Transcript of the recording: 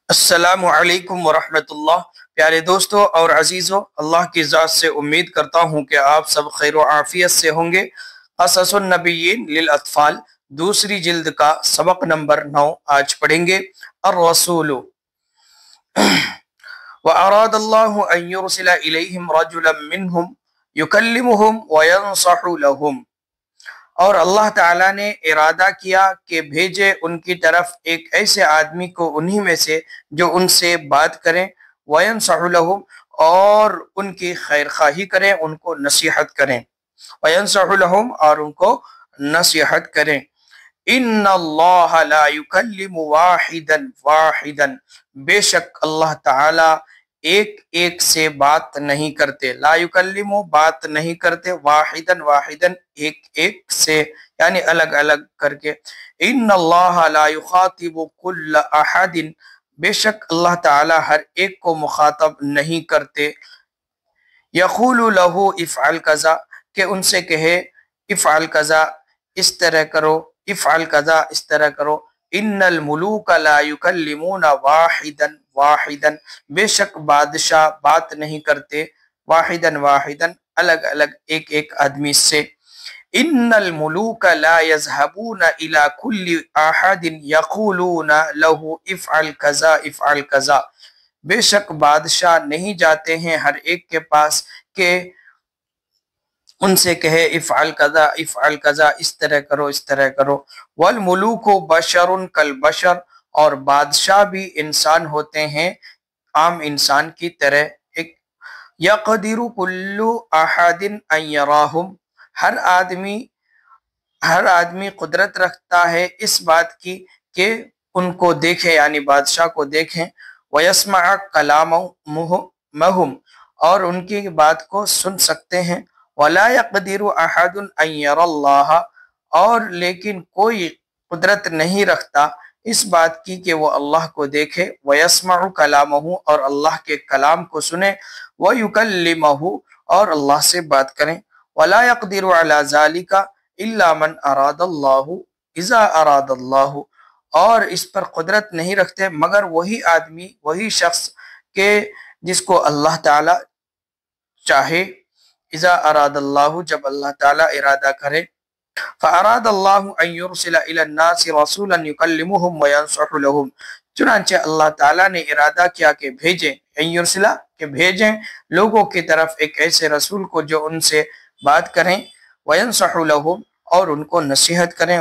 السلام علیکم ورحمۃ اللہ۔ پیارے دوستو اور عزیزو، اللہ کی ذات سے امید کرتا ہوں کہ آپ سب خیر و عافیت سے ہوں گے۔ قصص النبیین للاطفال دوسری جلد کا سبق نمبر 9 آج پڑھیں گے۔ الرسول وَأَرَادَ اللَّهُ أَن يُرْسِلَ إِلَيْهِمْ رَجُلًا مِّنْهُمْ يُكَلِّمُهُمْ وَيَنصَحُ لَهُمْ، اور اللہ تعالیٰ نے ارادہ کیا کہ بھیجے ان کی طرف ایک ایسے آدمی کو انہی میں سے جو ان سے بات کریں، وَيَنصَحُ لَهُمْ، اور ان کی خیر خواہی کریں، ان کو نصیحت کریں، وَيَنصَحُ لَهُمْ، اور ان کو نصیحت کریں۔ إِنَّ اللَّهَ لَا يُكَلِّمُ وَاحِدًا وَاحِدًا، بے شک اللہ تعالیٰ ایک ایک سے بات نہیں کرتے، لا یکلمو بات نہیں کرتے، واحدن واحدن ایک ایک سے یعنی الگ الگ کر کے۔ ان اللہ لا یخاطب کل احد، بے شک اللہ تعالی ہر ایک کو مخاطب نہیں کرتے۔ یقول لہ افعل کذا، کہ ان سے کہے افعل کذا اس طرح کرو، افعل کذا اس طرح کرو۔ ان الملوک لا یکلمون واحدا واحدا، بے شک بادشاہ بات نہیں کرتے واحدا واحدا الگ الگ ایک ایک آدمی سے۔ ان الملوک لا یذهبون الى كل احد یقولون له افعل کذا افعل کذا، بے شک بادشاہ نہیں جاتے ہیں ہر ایک کے پاس کہ ان سے کہے افعل کذا افعل کذا اس طرح کرو اس طرح کرو۔ والملوک بشر کالبشر، اور بادشاہ بھی انسان ہوتے ہیں عام انسان کی طرح۔ ایک یقدر کل احد ان یراہم، ہر آدمی قدرت رکھتا ہے اس بات کی کہ ان کو دیکھے یعنی بادشاہ کو دیکھیں۔ ویسمع کلامہم، اور ان کی بات کو سن سکتے ہیں۔ ولا یقدر احد ان یری اللہ، اور لیکن کوئی قدرت نہیں رکھتا اس بات کی کہ وہ اللہ کو دیکھے۔ وَيَسْمَعُ كَلَامَهُ، اور اللہ کے کلام کو سنے۔ وَيُكَلِّمَهُ، اور اللہ سے بات کریں۔ وَلَا يَقْدِرُ عَلَى ذَلِكَ إِلَّا مَنْ أَرَادَ اللَّهُ إِذَا أَرَادَ اللَّهُ، اور اس پر قدرت نہیں رکھتے مگر وہی آدمی، وہی شخص کہ جس کو اللہ تعالی چاہے۔ اذا اراد اللہ، جب اللہ تعالی ارادہ کرے۔ فاراد اللہ ان یرسل الی الناس رسولا یکلمهم وینصح لهم، چنانچہ اللہ تعالی نے ارادہ کیا کہ بھیجیں، ان یرسلا کہ بھیجیں لوگوں کی طرف ایک ایسے رسول کو جو ان سے بات کریں، وینصح لهم، اور ان کو نصیحت کریں،